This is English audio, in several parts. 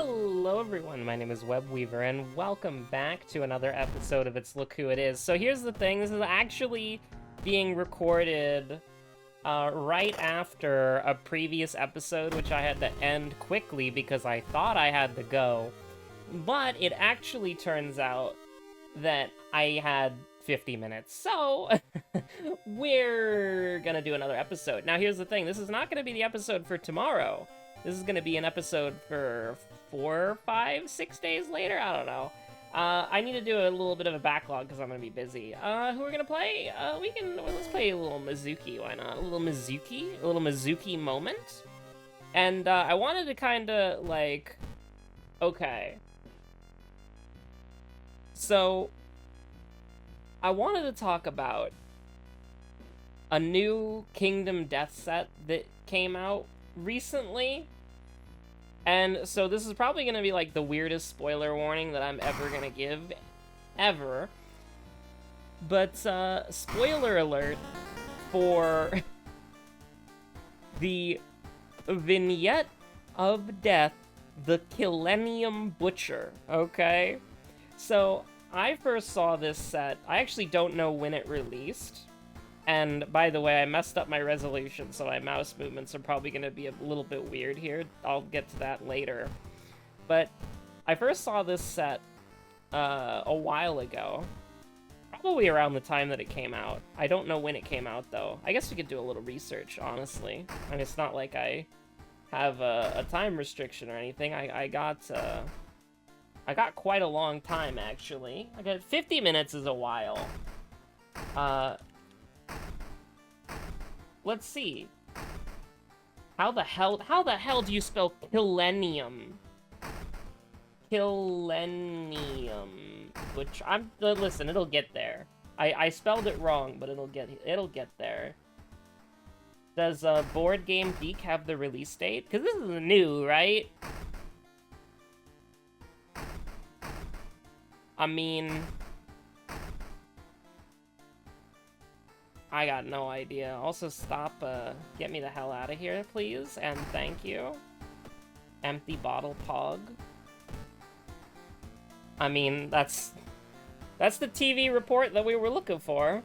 Hello everyone, my name is Webweaver, and welcome back to another episode of It's Look Who It Is. So here's the thing, this is actually being recorded right after a previous episode, which I had to end quickly because I thought I had to go. But it actually turns out that I had 50 minutes, so we're gonna do another episode. Now here's the thing, this is not gonna be the episode for tomorrow. This is gonna be an episode for 4, 5, 6 days later? I don't know. I need to do a little bit of a backlog because I'm gonna be busy. Who we're gonna play? Let's play a little Mizuki, why not? A little Mizuki moment. And, I wanted to kinda, like, okay. So, I wanted to talk about a new Kingdom Death set that came out recently. And so this is probably going to be like the weirdest spoiler warning that I'm ever going to give, ever. But, spoiler alert for the vignette of death, the Killennium Butcher, okay? So, I first saw this set, I actually don't know when it released. And, by the way, I messed up my resolution, so my mouse movements are probably going to be a little bit weird here. I'll get to that later. But I first saw this set a while ago. Probably around the time that it came out. I don't know when it came out, though. I guess we could do a little research, honestly. And it's not like I have a time restriction or anything. I got quite a long time, actually. I got 50 minutes is a while. Let's see. How the hell do you spell Killennium? Killennium. Which listen, it'll get there. I spelled it wrong, but it'll get there. Does Board Game Geek have the release date? Because this is new, right? I mean, I got no idea. Also, stop, get me the hell out of here, please, and thank you. Empty bottle pog. I mean, that's the TV report that we were looking for.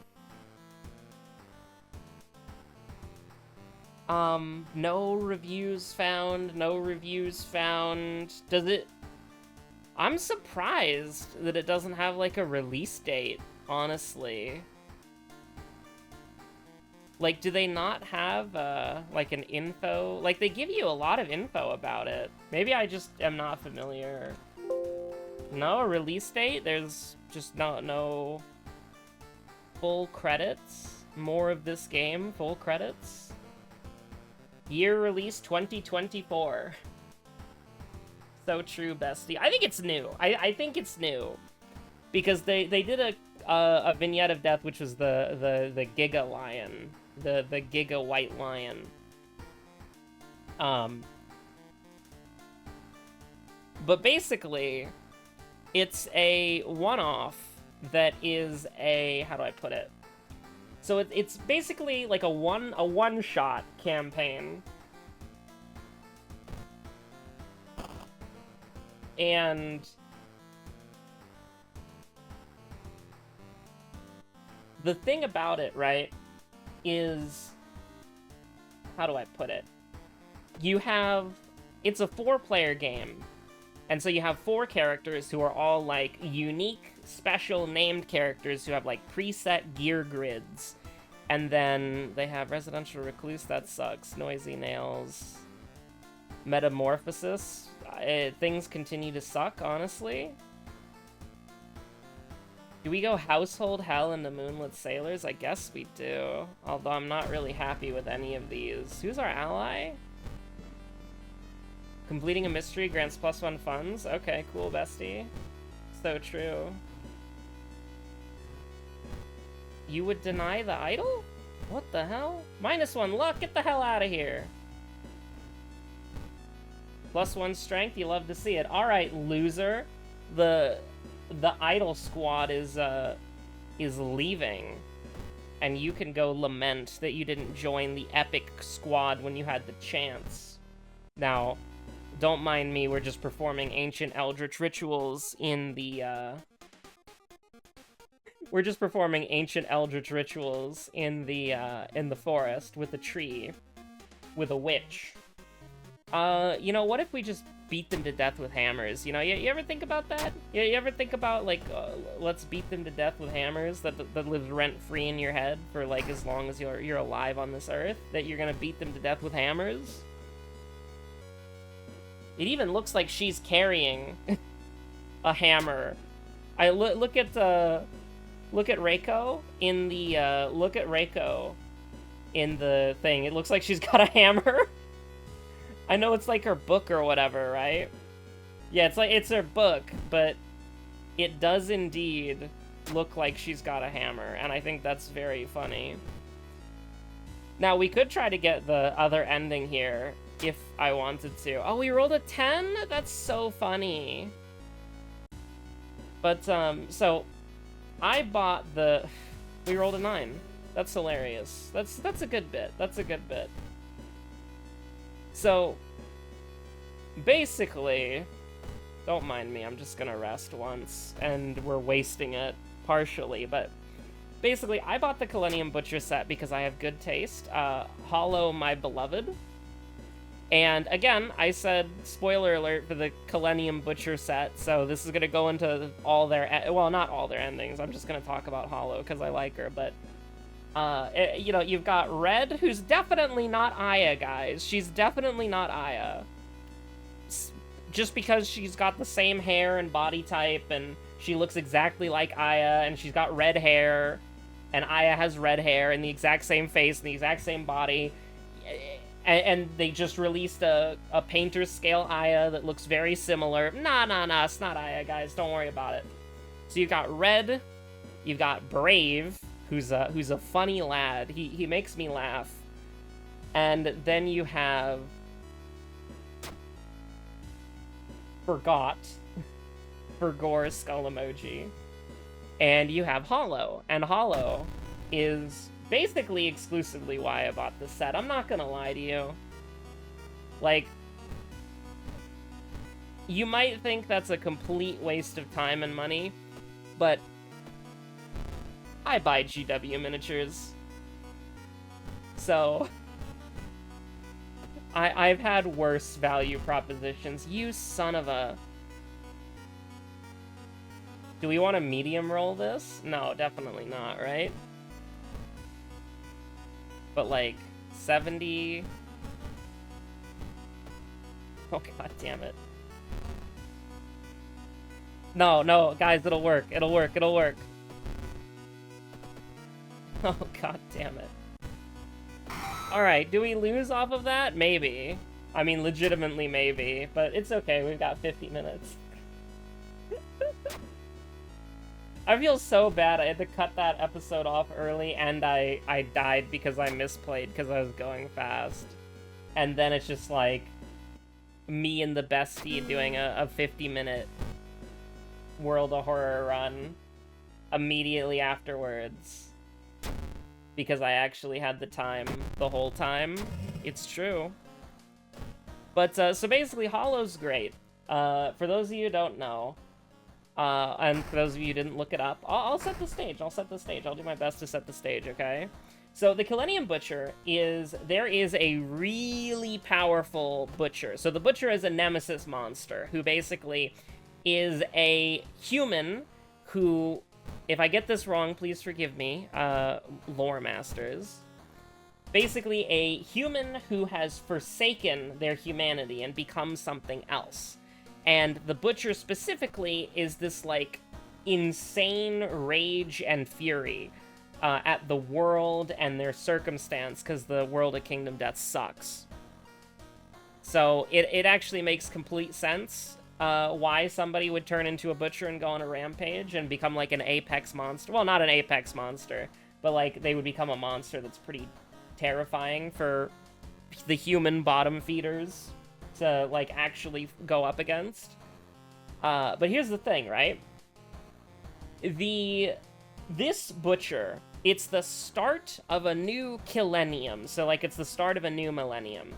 No reviews found, Does it... I'm surprised that it doesn't have, like, a release date, honestly. Like, do they not have, like, an info? Like, they give you a lot of info about it. Maybe I just am not familiar. No release date? There's just no full credits? More of this game, full credits? Year release 2024. So true, bestie. I think it's new. I think it's new. Because they did a vignette of death, which was the Giga Lion. The Giga White Lion. But basically, it's a one-off that is a... How do I put it? So it's basically like a one-shot campaign. And the thing about it, right, is, how do I put it? You have, it's a 4-player game, and so you have 4 characters who are all, like, unique, special named characters who have, like, preset gear grids, and then they have Residential Recluse, that sucks, Noisy Nails, Metamorphosis. Things continue to suck, honestly. Do we go Household Hell into Moonlit Sailors? I guess we do. Although I'm not really happy with any of these. Who's our ally? Completing a mystery grants +1 funds? Okay, cool, bestie. So true. You would deny the idol? What the hell? -1 luck, get the hell out of here. +1 strength, you love to see it. Alright, loser. The idol squad is leaving. And you can go lament that you didn't join the epic squad when you had the chance. Now, Don't mind me, we're just performing ancient eldritch rituals in the, We're just performing ancient eldritch rituals in the forest with a tree. With a witch. You know, what if we just beat them to death with hammers? You know, you ever think about that? You ever think about, like, let's beat them to death with hammers that lives rent-free in your head for, like, as long as you're alive on this earth? That you're gonna beat them to death with hammers? It even looks like she's carrying a hammer. Look at Reiko in the, look at Reiko in the thing. It looks like she's got a hammer. I know it's like her book or whatever, right? Yeah, it's her book, but it does indeed look like she's got a hammer, and I think that's very funny. Now, we could try to get the other ending here, if I wanted to. Oh, we rolled a 10? That's so funny. But, so, I bought the... We rolled a 9. That's hilarious. That's a good bit. That's a good bit. So, basically, don't mind me, I'm just gonna rest once, and we're wasting it partially, but basically, I bought the Millennium Butcher set because I have good taste. Hollow my beloved. And again, I said, spoiler alert for the Millennium Butcher set, so this is gonna go into all their, well, not all their endings, I'm just gonna talk about Hollow because I like her, but you know, you've got Red, who's definitely not Aya, guys. She's definitely not Aya. Just because she's got the same hair and body type, and she looks exactly like Aya, and she's got red hair, and Aya has red hair, and the exact same face, and the exact same body, and they just released a painter's scale Aya that looks very similar. Nah, it's not Aya, guys. Don't worry about it. So you've got Red, you've got Brave, who's a funny lad. He makes me laugh. And then you have Forgot for Gore skull emoji. And you have Hollow. And Hollow is basically exclusively why I bought this set. I'm not gonna lie to you. Like, you might think that's a complete waste of time and money, but I buy GW miniatures. So, I've had worse value propositions. You son of a... Do we want to medium roll this? No, definitely not, right? But like, 70... Oh, god damn it. No, guys, it'll work. It'll work. Oh, god damn it. Alright, do we lose off of that? Maybe. I mean, legitimately maybe. But it's okay, we've got 50 minutes. I feel so bad. I had to cut that episode off early, and I died because I misplayed because I was going fast. And then it's just like me and the bestie doing a 50-minute World of Horror run immediately afterwards. Because I actually had the time the whole time. It's true. But, so basically, Hollow's great. For those of you who don't know, and for those of you who didn't look it up, I'll set the stage. I'll do my best to set the stage, okay? So the Millennium Butcher there is a really powerful Butcher. So the Butcher is a nemesis monster who basically is a human who, if I get this wrong, please forgive me, lore masters. Basically a human who has forsaken their humanity and become something else. And the Butcher specifically is this, like, insane rage and fury at the world and their circumstance, because the world of Kingdom Death sucks. So it actually makes complete sense why somebody would turn into a Butcher and go on a rampage and become, like, an apex monster. Well, not an apex monster, but, like, they would become a monster that's pretty terrifying for the human bottom feeders to, like, actually go up against. But here's the thing, right? This Butcher, it's the start of a new Millennium. So, like, it's the start of a new millennium.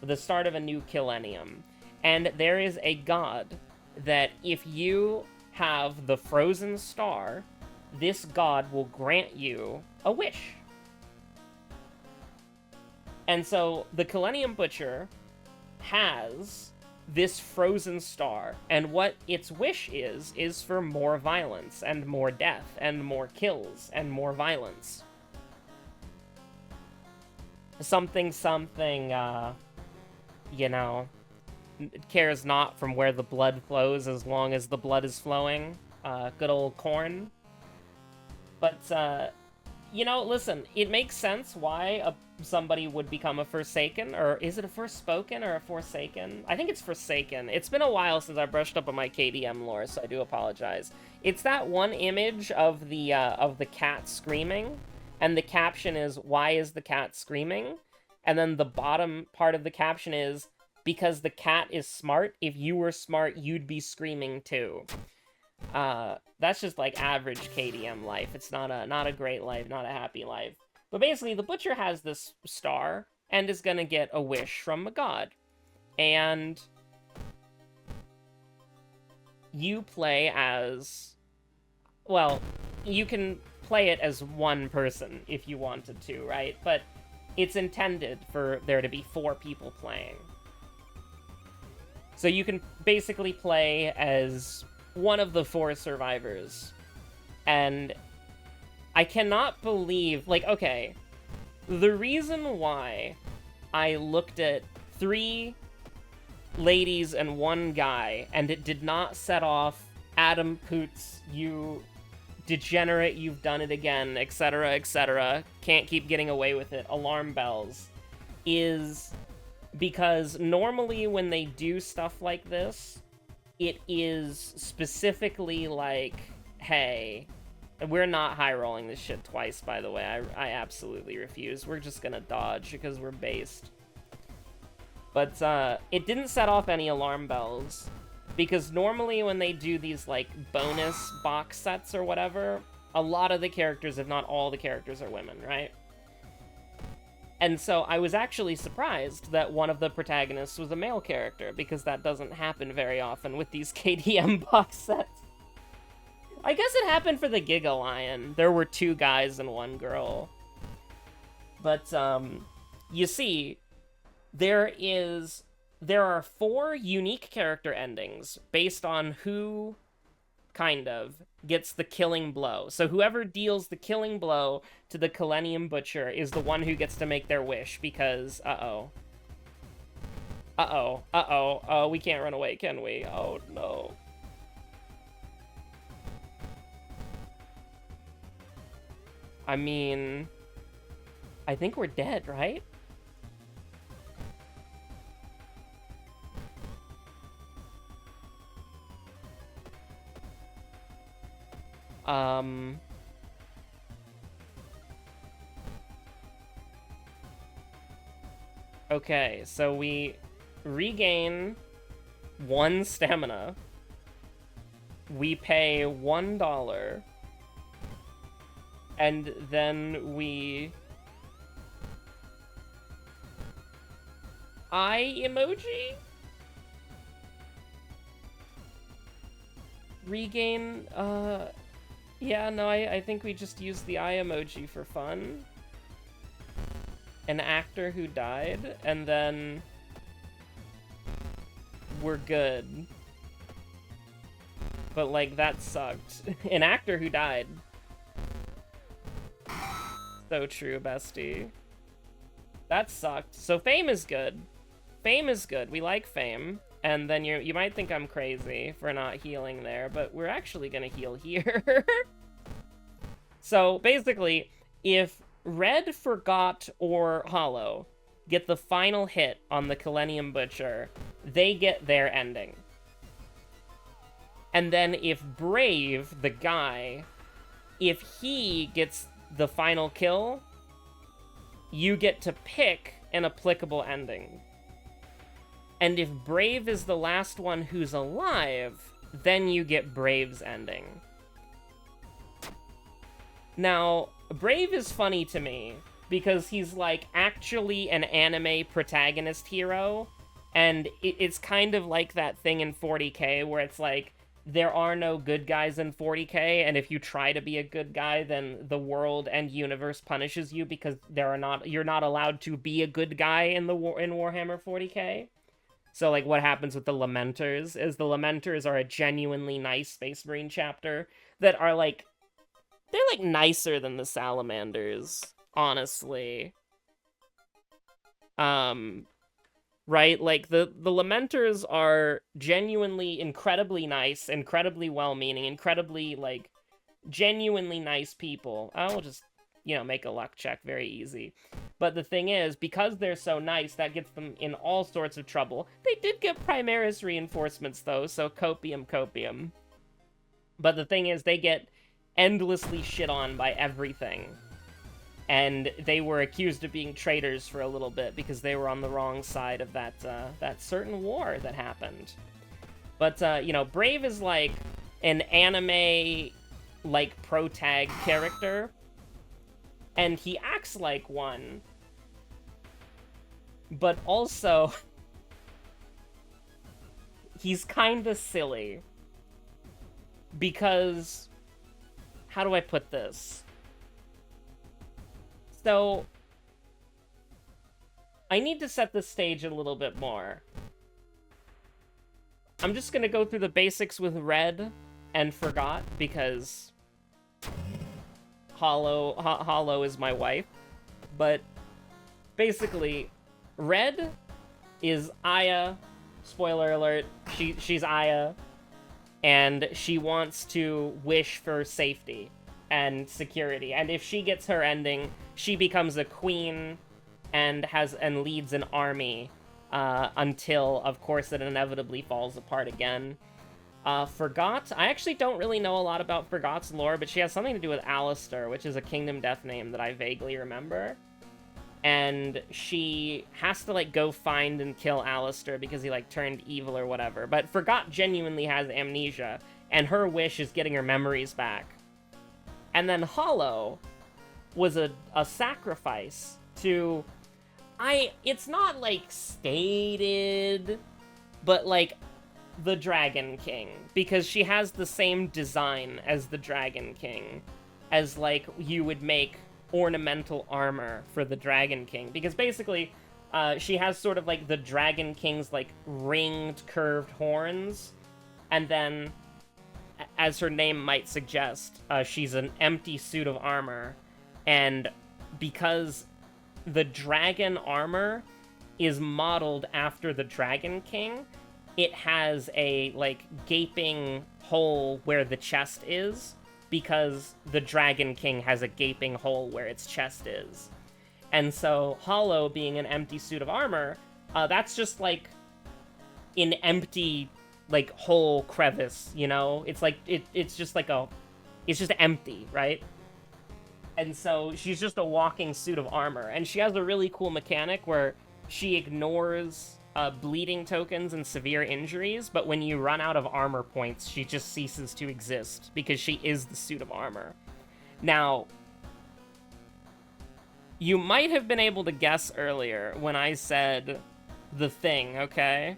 The start of a new Millennium. And there is a god that if you have the frozen star, this god will grant you a wish. And so the Millennium Butcher has this frozen star, and what its wish is for more violence, and more death, and more kills, and more violence. Something, you know, cares not from where the blood flows as long as the blood is flowing. Good old corn. But, you know, listen, it makes sense why somebody would become a Forsaken, or is it a Forspoken or a Forsaken? I think it's Forsaken. It's been a while since I brushed up on my KDM lore, so I do apologize. It's that one image of the cat screaming, and the caption is, "Why is the cat screaming?" And then the bottom part of the caption is, "Because the cat is smart. If you were smart, you'd be screaming too." That's just like average KDM life. It's not a great life, not a happy life. But basically, the Butcher has this star and is gonna get a wish from a god. And you play as, well, you can play it as one person if you wanted to, right? But it's intended for there to be 4 people playing. So you can basically play as one of the 4 survivors. And I cannot believe, like, okay, the reason why I looked at 3 ladies and 1 guy, and it did not set off Adam Poots, you degenerate, you've done it again, etc., can't keep getting away with it, alarm bells, is because normally when they do stuff like this, it is specifically like, hey, we're not high rolling this shit twice, by the way. I absolutely refuse. We're just gonna dodge because we're based. But it didn't set off any alarm bells, because normally when they do these like bonus box sets or whatever, a lot of the characters, if not all the characters, are women, right? And so I was actually surprised that one of the protagonists was a male character, because that doesn't happen very often with these KDM box sets. I guess it happened for the Giga Lion. There were 2 guys and 1 girl. But, you see, there are 4 unique character endings based on who, kind of, gets the killing blow. So whoever deals the killing blow to the Millennium Butcher is the one who gets to make their wish, because, we can't run away, can we? Oh, no. I mean, I think we're dead, right? Okay, so we regain 1 stamina. We pay $1. And then we... eye emoji? Regain, yeah, no, I think we just used the eye emoji for fun. An actor who died, and then... we're good. But, like, that sucked. An actor who died. So true, bestie. That sucked. So fame is good. Fame is good. We like fame. And then you might think I'm crazy for not healing there, but we're actually gonna heal here. So basically, if Red, Forgot, or Hollow get the final hit on the Millennium Butcher, they get their ending. And then if Brave, the guy, if he gets the final kill, you get to pick an applicable ending. And if Brave is the last one who's alive, then you get Brave's ending. Now, Brave is funny to me, because he's, like, actually an anime protagonist hero, And it's kind of like that thing in 40k where it's like, there are no good guys in 40k, and if you try to be a good guy, then the world and universe punishes you because you're not allowed to be a good guy in Warhammer 40k. So like what happens with the Lamenters is the Lamenters are a genuinely nice Space Marine chapter that are like, they're like nicer than the Salamanders, honestly. Right? Like the Lamenters are genuinely incredibly nice, incredibly well-meaning, incredibly like genuinely nice people. I'll just, make a luck check very easy. But the thing is, because they're so nice, that gets them in all sorts of trouble. They did get Primaris reinforcements though, so copium. But the thing is, they get endlessly shit on by everything. And they were accused of being traitors for a little bit because they were on the wrong side of that certain war that happened. But, Brave is like an anime, like, pro-tag character. And he acts like one. But also, he's kinda silly. Because, how do I put this? So, I need to set the stage a little bit more. I'm just gonna go through the basics with Red and Forgot, because Hollow is my wife. But, basically, Red is Aya. Spoiler alert, she's Aya. And she wants to wish for safety and security. And if she gets her ending, she becomes a queen and leads an army until, of course, it inevitably falls apart again. Forgot, I actually don't really know a lot about Forgot's lore, but she has something to do with Alistair, which is a Kingdom Death name that I vaguely remember. And she has to, like, go find and kill Alistair because he, like, turned evil or whatever. But Forgot genuinely has amnesia, and her wish is getting her memories back. And then Hollow was a sacrifice to... It's not, like, stated, but, like, the Dragon King. Because she has the same design as the Dragon King. As, like, you would make ornamental armor for the Dragon King. Because basically, she has sort of, like, the Dragon King's, like, ringed, curved horns. And then, as her name might suggest, she's an empty suit of armor. And because the dragon armor is modeled after the Dragon King, it has a, like, gaping hole where the chest is, because the Dragon King has a gaping hole where its chest is. And so, Hollow being an empty suit of armor, that's just, like, an empty, like, hole crevice, you know? It's like, it's just like it's just empty, right? And so, she's just a walking suit of armor. And she has a really cool mechanic where she ignores bleeding tokens and severe injuries, but when you run out of armor points, she just ceases to exist, because she is the suit of armor. Now, you might have been able to guess earlier when I said the thing, okay?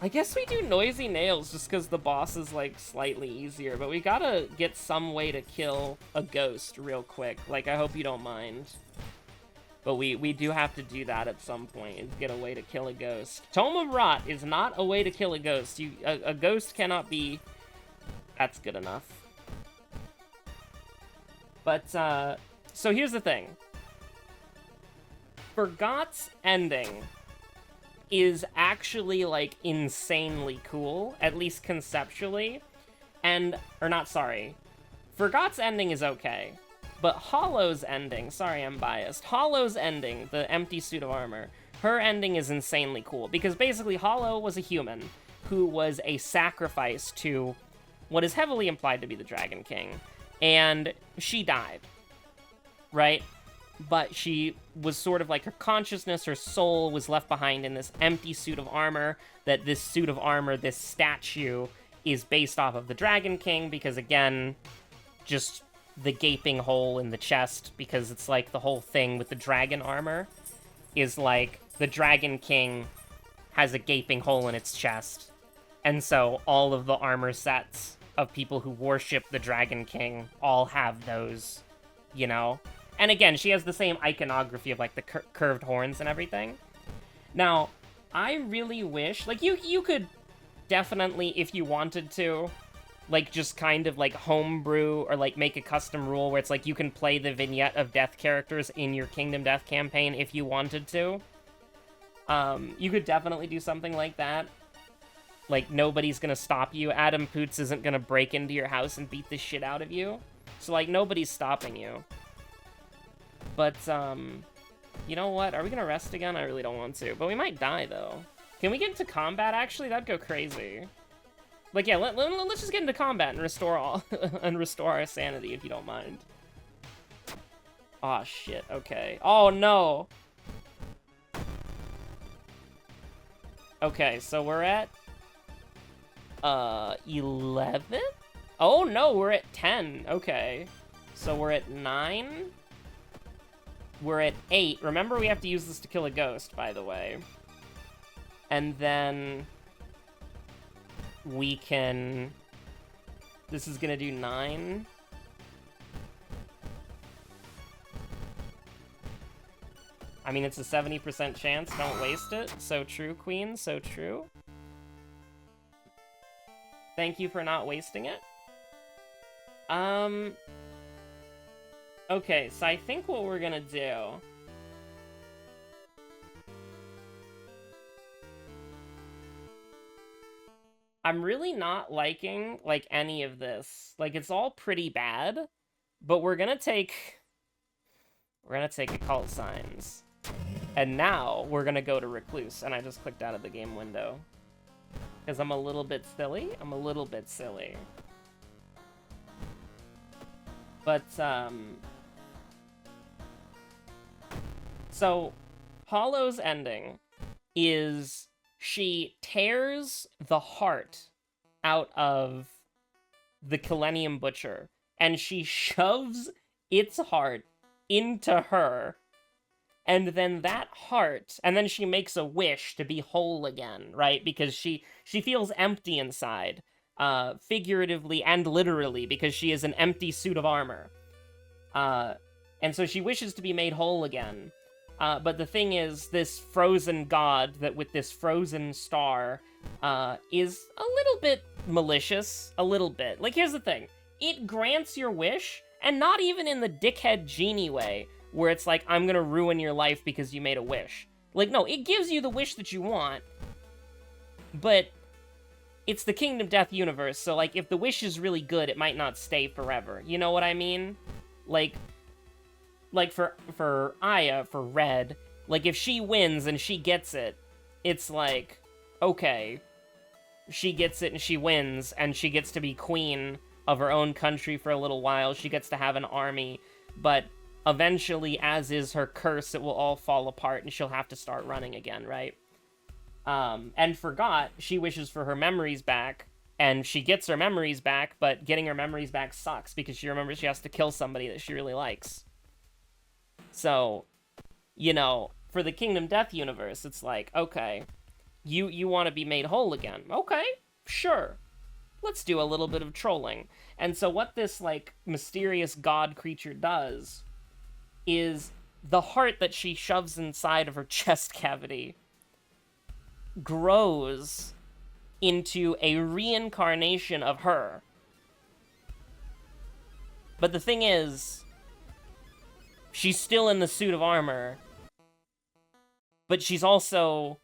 I guess we do Noisy Nails just because the boss is, like, slightly easier, but we gotta get some way to kill a ghost real quick. Like, I hope you don't mind. But we do have to do that at some point, is get a way to kill a ghost. Tome of Rot is not a way to kill a ghost. A ghost cannot be... That's good enough. But, so here's the thing. Forgot's ending is actually, like, insanely cool, at least conceptually. Forgot's ending is okay. But Hollow's ending, sorry I'm biased, Hollow's ending, the empty suit of armor, her ending is insanely cool, because basically Hollow was a human who was a sacrifice to what is heavily implied to be the Dragon King, and she died, right? But she was sort of like, her consciousness, her soul was left behind in this empty suit of armor, that this suit of armor, this statue, is based off of the Dragon King, because again, just the gaping hole in the chest, because it's like the whole thing with the dragon armor is like the Dragon King has a gaping hole in its chest. And so all of the armor sets of people who worship the Dragon King all have those, you know? And again, she has the same iconography of, like, the curved horns and everything. Now, I really wish... Like, you could definitely, if you wanted to, like, just kind of, like, homebrew or, like, make a custom rule where it's, like, you can play the vignette of death characters in your Kingdom Death campaign if you wanted to. You could definitely do something like that. Like, nobody's gonna stop you. Adam Poots isn't gonna break into your house and beat the shit out of you. So, like, nobody's stopping you. But, you know what? Are we gonna rest again? I really don't want to. But we might die, though. Can we get into combat, actually? That'd go crazy. Like, yeah, let's just get into combat and restore all and restore our sanity, if you don't mind. Aw, shit. Okay. Oh, no! Okay, so we're at... 11? Oh, no, we're at 10. Okay. So we're at 9? We're at 8. Remember, we have to use this to kill a ghost, by the way. And then... we can... This is gonna do 9. I mean, it's a 70% chance. Don't waste it. So true, Queen. So true. Thank you for not wasting it. Okay, so I think what we're gonna do... I'm really not liking, like, any of this. Like, it's all pretty bad, but we're gonna take occult signs. And now, we're gonna go to Recluse, and I just clicked out of the game window. Because I'm a little bit silly. But, so, Hollow's ending is she tears the heart out of the Kelenium Butcher, and she shoves its heart into her, and then that heart, and then she makes a wish to be whole again, right? Because she feels empty inside, figuratively and literally, because she is an empty suit of armor. And so she wishes to be made whole again. But the thing is, this frozen god that with this frozen star is a little bit malicious. A little bit. Like, here's the thing. It grants your wish, and not even in the dickhead genie way, where it's like, I'm gonna ruin your life because you made a wish. Like, no, it gives you the wish that you want, but it's the Kingdom Death universe, so, like, if the wish is really good, it might not stay forever. You know what I mean? Like for Aya, for Red, like, if she wins and she gets it, it's like, okay, she gets it and she wins, and she gets to be queen of her own country for a little while, she gets to have an army, but eventually, as is her curse, it will all fall apart and she'll have to start running again, right? And Forgot, she wishes for her memories back, and she gets her memories back, but getting her memories back sucks because she remembers she has to kill somebody that she really likes. So, you know, for the Kingdom Death universe, it's like, okay, you want to be made whole again. Okay, sure. Let's do a little bit of trolling. And so what this, like, mysterious god creature does is the heart that she shoves inside of her chest cavity grows into a reincarnation of her. But the thing is, she's still in the suit of armor, but she's also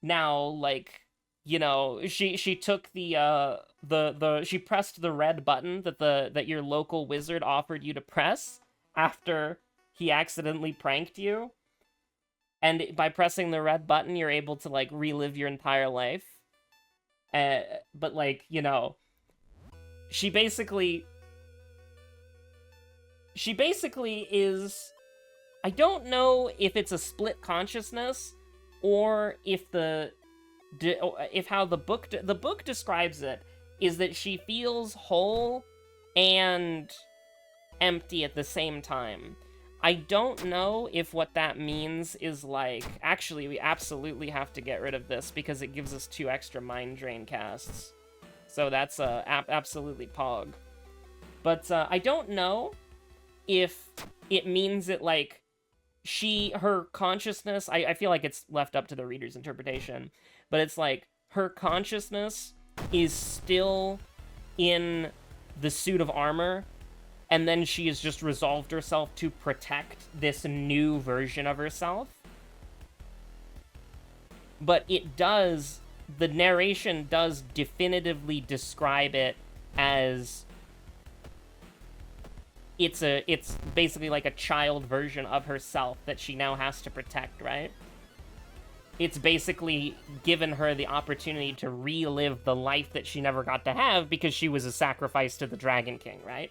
now, like, you know, she took she pressed the red button that your local wizard offered you to press after he accidentally pranked you. And by pressing the red button, you're able to, like, relive your entire life. But, like, you know, she basically is... I don't know if it's a split consciousness, or if how the book describes it is that she feels whole and empty at the same time. I don't know if what that means is like... Actually, we absolutely have to get rid of this because it gives us 2 extra Mind Drain casts. So that's absolutely pog. But I don't know if it means that, like, her consciousness... I feel like it's left up to the reader's interpretation. But it's like, her consciousness is still in the suit of armor, and then she has just resolved herself to protect this new version of herself. But it does... The narration does definitively describe it as... It's basically like a child version of herself that she now has to protect, right? It's basically given her the opportunity to relive the life that she never got to have because she was a sacrifice to the Dragon King, right?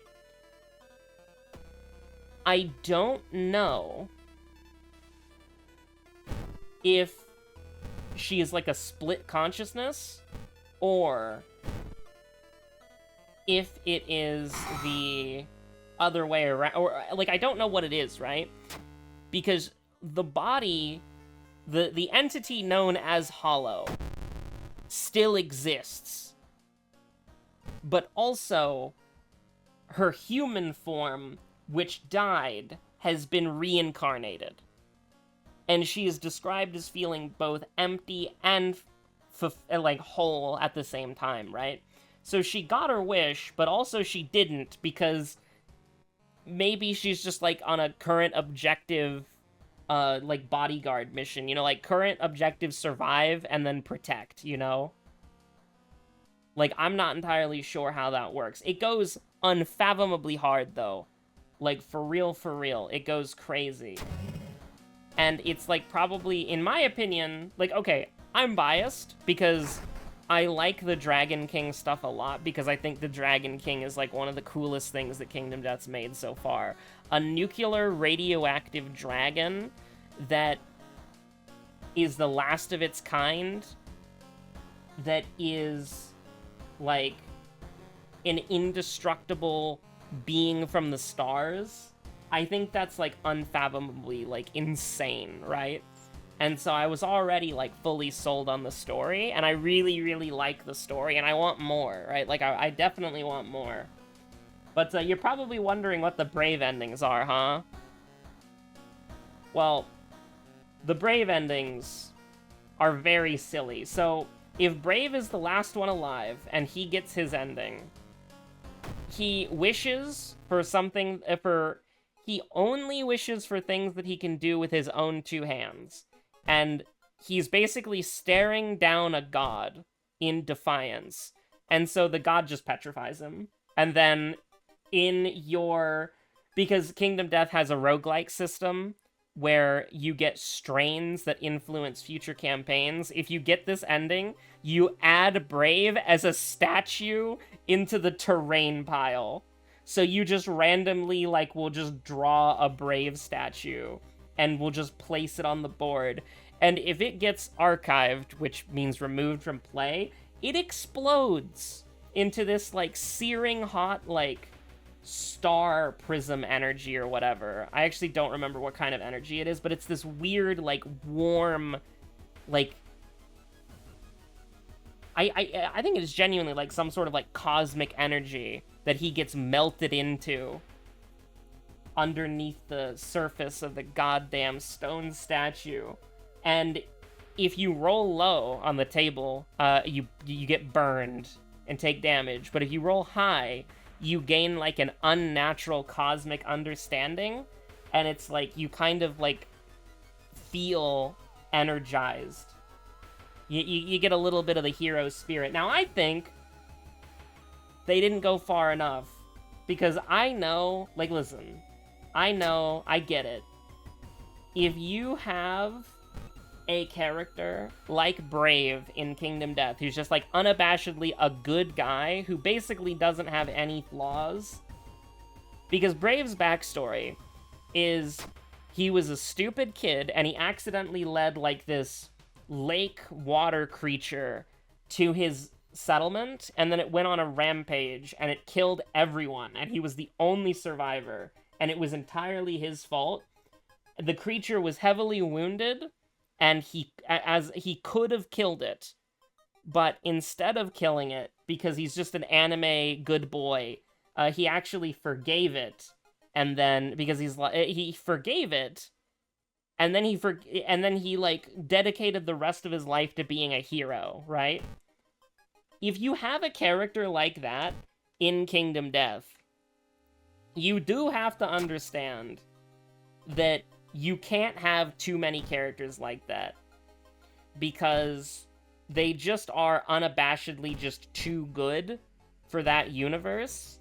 I don't know if she is like a split consciousness, or if it is the other way around, or like, I don't know what it is, right? Because the body, the entity known as Hollow still exists, but also her human form, which died, has been reincarnated. And she is described as feeling both empty and like whole at the same time, right? So she got her wish, but also she didn't, because maybe she's just like on a current objective like bodyguard mission, you know, like current objective survive and then protect, you know? Like, I'm not entirely sure how that works. It goes unfathomably hard, though. Like, for real, it goes crazy. And it's, like, probably, in my opinion, like, okay, I'm biased, because I like the Dragon King stuff a lot, because I think the Dragon King is, like, one of the coolest things that Kingdom Death's made so far. A nuclear radioactive dragon that is the last of its kind, that is, like, an indestructible being from the stars. I think that's, like, unfathomably, like, insane, right? And so I was already, like, fully sold on the story, and I really, really like the story, and I want more, right? Like, I definitely want more. But you're probably wondering what the Brave endings are, huh? Well, the Brave endings are very silly. So, if Brave is the last one alive, and he gets his ending, he wishes for something, he only wishes for things that he can do with his own 2 hands. And he's basically staring down a god in defiance. And so the god just petrifies him. And then because Kingdom Death has a roguelike system where you get strains that influence future campaigns, if you get this ending, you add Brave as a statue into the terrain pile. So you just randomly, like, will just draw a Brave statue, and we'll just place it on the board. And if it gets archived, which means removed from play, it explodes into this, like, searing hot, like, star prism energy or whatever. I actually don't remember what kind of energy it is, but it's this weird, like, warm, like... I think it is genuinely, like, some sort of, like, cosmic energy that he gets melted into underneath the surface of the goddamn stone statue. And if you roll low on the table, you get burned and take damage. But if you roll high, you gain, like, an unnatural cosmic understanding, and it's like you kind of, like, feel energized. You get a little bit of the hero spirit. Now, I think they didn't go far enough, because I know, like, listen, I get it. If you have a character like Brave in Kingdom Death, who's just, like, unabashedly a good guy, who basically doesn't have any flaws, because Brave's backstory is he was a stupid kid, and he accidentally led, like, this lake water creature to his settlement, and then it went on a rampage, and it killed everyone, and he was the only survivor, and it was entirely his fault. The creature was heavily wounded, and he could have killed it, but instead of killing it, because he's just an anime good boy, he actually forgave it, and then because he forgave it, and then he like dedicated the rest of his life to being a hero, right? If you have a character like that in Kingdom Death, you do have to understand that you can't have too many characters like that, because they just are unabashedly just too good for that universe,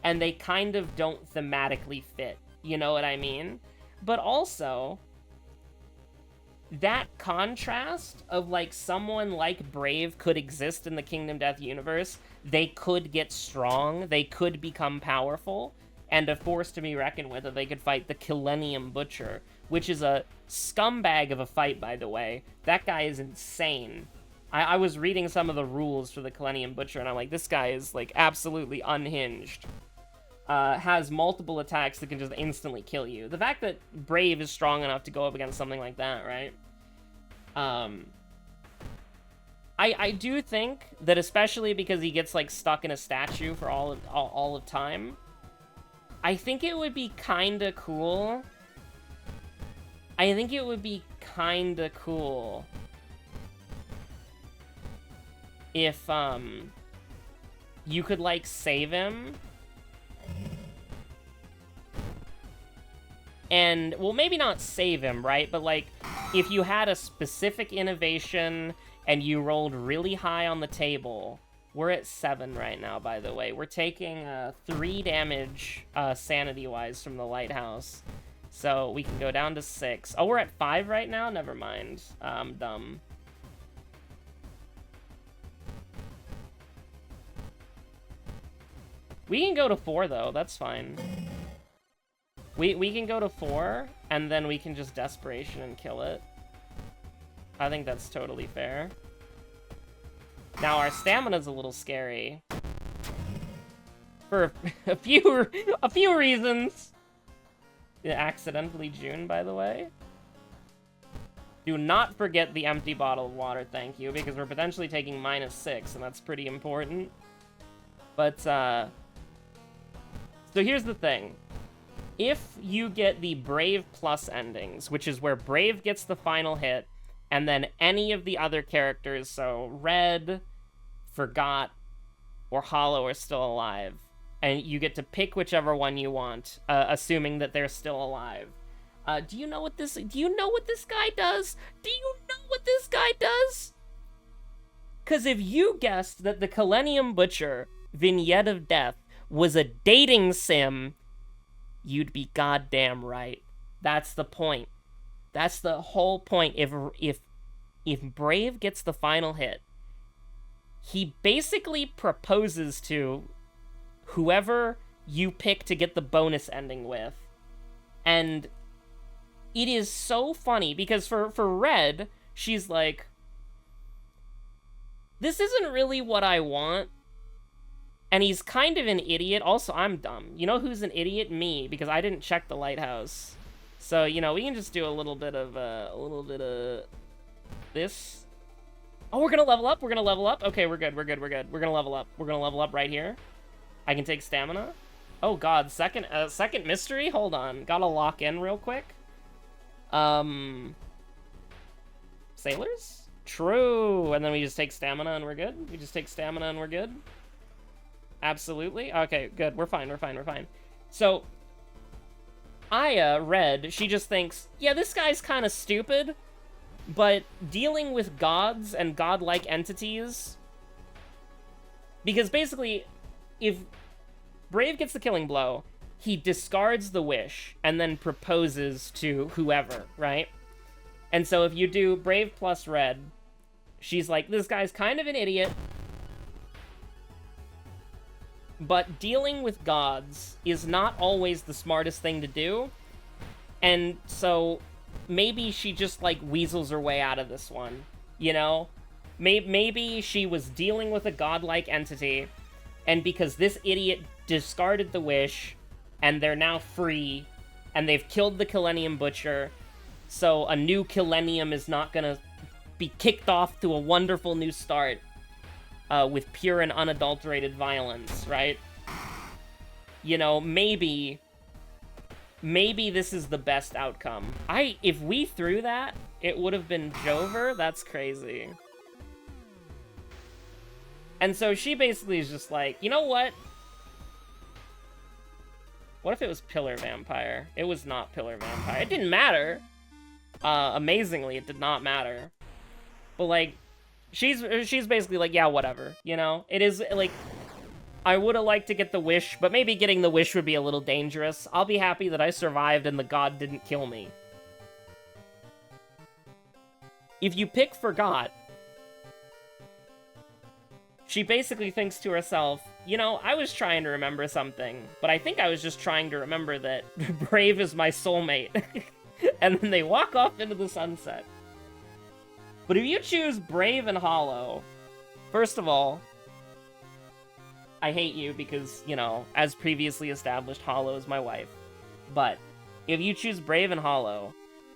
and they kind of don't thematically fit, you know what I mean? But also, that contrast of, like, someone like Brave could exist in the Kingdom Death universe, they could get strong, they could become powerful, and a force to be reckoned with, that they could fight the Killennium Butcher, which is a scumbag of a fight, by the way. That guy is insane. I was reading some of the rules for the Killennium Butcher, and I'm like, this guy is, like, absolutely unhinged. Has multiple attacks that can just instantly kill you. The fact that Brave is strong enough to go up against something like that, right? I do think that, especially because he gets, like, stuck in a statue for all of time, I think it would be kinda cool. I think it would be kinda cool if, you could, like, save him. And, well, maybe not save him, right? But, like, if you had a specific innovation and you rolled really high on the table. We're at 7 right now, by the way. We're taking 3 damage sanity-wise from the lighthouse. So we can go down to 6. Oh, we're at 5 right now? Never mind. I'm dumb. We can go to 4, though. That's fine. We can go to 4, and then we can just Desperation and kill it. I think that's totally fair. Now, our stamina's a little scary. For a few reasons. Accidentally June, by the way. Do not forget the empty bottle of water, thank you, because we're potentially taking -6, and that's pretty important. But, so here's the thing. If you get the Brave Plus endings, which is where Brave gets the final hit, and then any of the other characters, so Red, Forgot, or Hollow are still alive, and you get to pick whichever one you want, assuming that they're still alive. Do you know what this guy does? Do you know what this guy does? Because if you guessed that the Killennium Butcher Vignette of Death was a dating sim, you'd be goddamn right. That's the point. That's the whole point. If Brave gets the final hit, he basically proposes to whoever you pick to get the bonus ending with. And it is so funny, because for Red, she's like, this isn't really what I want. And he's kind of an idiot. Also, I'm dumb. You know who's an idiot? Me, because I didn't check the lighthouse. So, you know, we can just do a little bit of this. Oh, we're gonna level up. We're gonna level up. Okay, we're good. We're gonna level up. We're gonna level up right here. I can take stamina. Oh God, second mystery. Hold on, gotta lock in real quick. Sailors. True. And then we just take stamina and we're good. We just take stamina and we're good. Absolutely. Okay, good. We're fine. So, Aya, Red, she just thinks, yeah, this guy's kind of stupid, but dealing with gods and godlike entities, because basically, if Brave gets the killing blow, he discards the wish and then proposes to whoever, right? And so if you do Brave plus Red, she's like, this guy's kind of an idiot, but dealing with gods is not always the smartest thing to do, and so maybe she just, like, weasels her way out of this one, you know? Maybe she was dealing with a godlike entity, and because this idiot discarded the wish, and they're now free, and they've killed the Killennium Butcher, so a new Killennium is not gonna be kicked off to a wonderful new start with pure and unadulterated violence, right? You know, maybe this is the best outcome. If we threw that, it would have been Jover? That's crazy. And so she basically is just like, you know what? What if it was Pillar Vampire? It was not Pillar Vampire. It didn't matter. Amazingly, it did not matter. But, like, she's basically like, yeah, whatever, you know? It is, like, I would have liked to get the wish, but maybe getting the wish would be a little dangerous. I'll be happy that I survived and the god didn't kill me. If you pick Forgot, she basically thinks to herself, you know, I was trying to remember something, but I think I was just trying to remember that Brave is my soulmate. And then they walk off into the sunset. But if you choose Brave and Hollow, first of all, I hate you because, you know, as previously established, Hollow is my wife. But if you choose Brave and Hollow,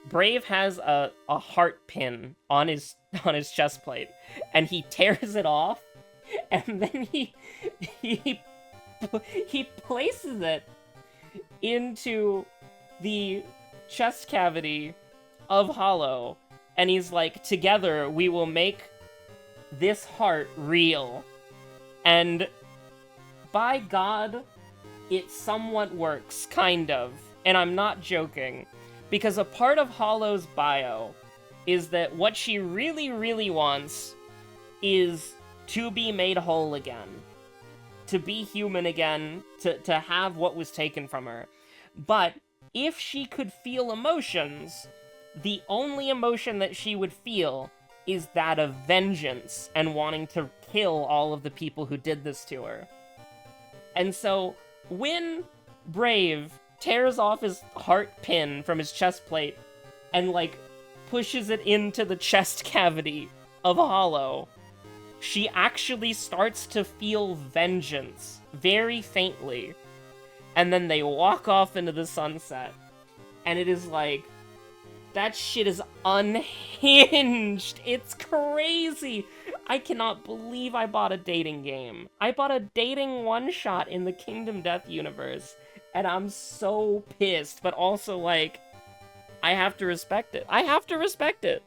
Brave has a heart pin on his chest plate, and he tears it off, and then he places it into the chest cavity of Hollow, and he's like, together we will make this heart real. And by God, it somewhat works, kind of. And I'm not joking. Because a part of Hollow's bio is that what she really, really wants is to be made whole again. To be human again. To have what was taken from her. But if she could feel emotions, the only emotion that she would feel is that of vengeance and wanting to kill all of the people who did this to her. And so, when Brave tears off his heart pin from his chest plate and, like, pushes it into the chest cavity of Hollow, she actually starts to feel vengeance, very faintly. And then they walk off into the sunset. And it is like, that shit is unhinged. It's crazy. I cannot believe I bought a dating game. I bought a dating one-shot in the Kingdom Death universe, and I'm so pissed, but also, like, I have to respect it. I have to respect it.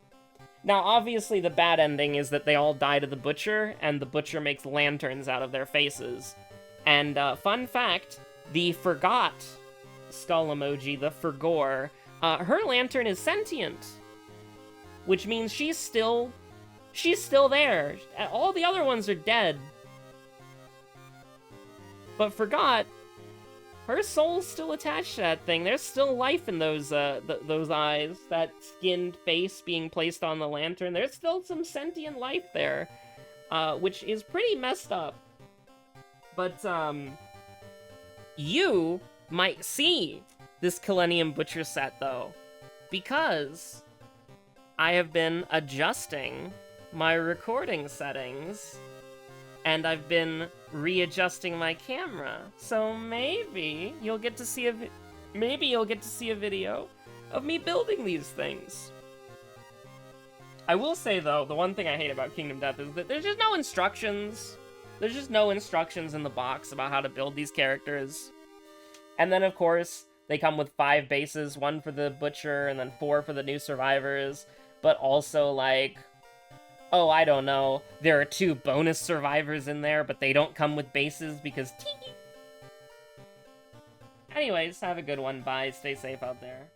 Now, obviously, the bad ending is that they all die to the Butcher, and the Butcher makes lanterns out of their faces. And, fun fact, the Forgot skull emoji, the Forgore, her lantern is sentient, which means she's still there. All the other ones are dead. But Forgot, her soul's still attached to that thing. There's still life in those eyes, that skinned face being placed on the lantern. There's still some sentient life there, which is pretty messed up. But, you might see this Killennium Butcher set, though, because I have been adjusting my recording settings, and I've been readjusting my camera. So maybe you'll get to see a video of me building these things. I will say, though, the one thing I hate about Kingdom Death is that there's just no instructions. There's just no instructions in the box about how to build these characters. And then, of course, they come with 5 bases, 1 for the Butcher, and then 4 for the new survivors. But also, like, oh, I don't know, there are 2 bonus survivors in there, but they don't come with bases because tee. Anyways, have a good one. Bye. Stay safe out there.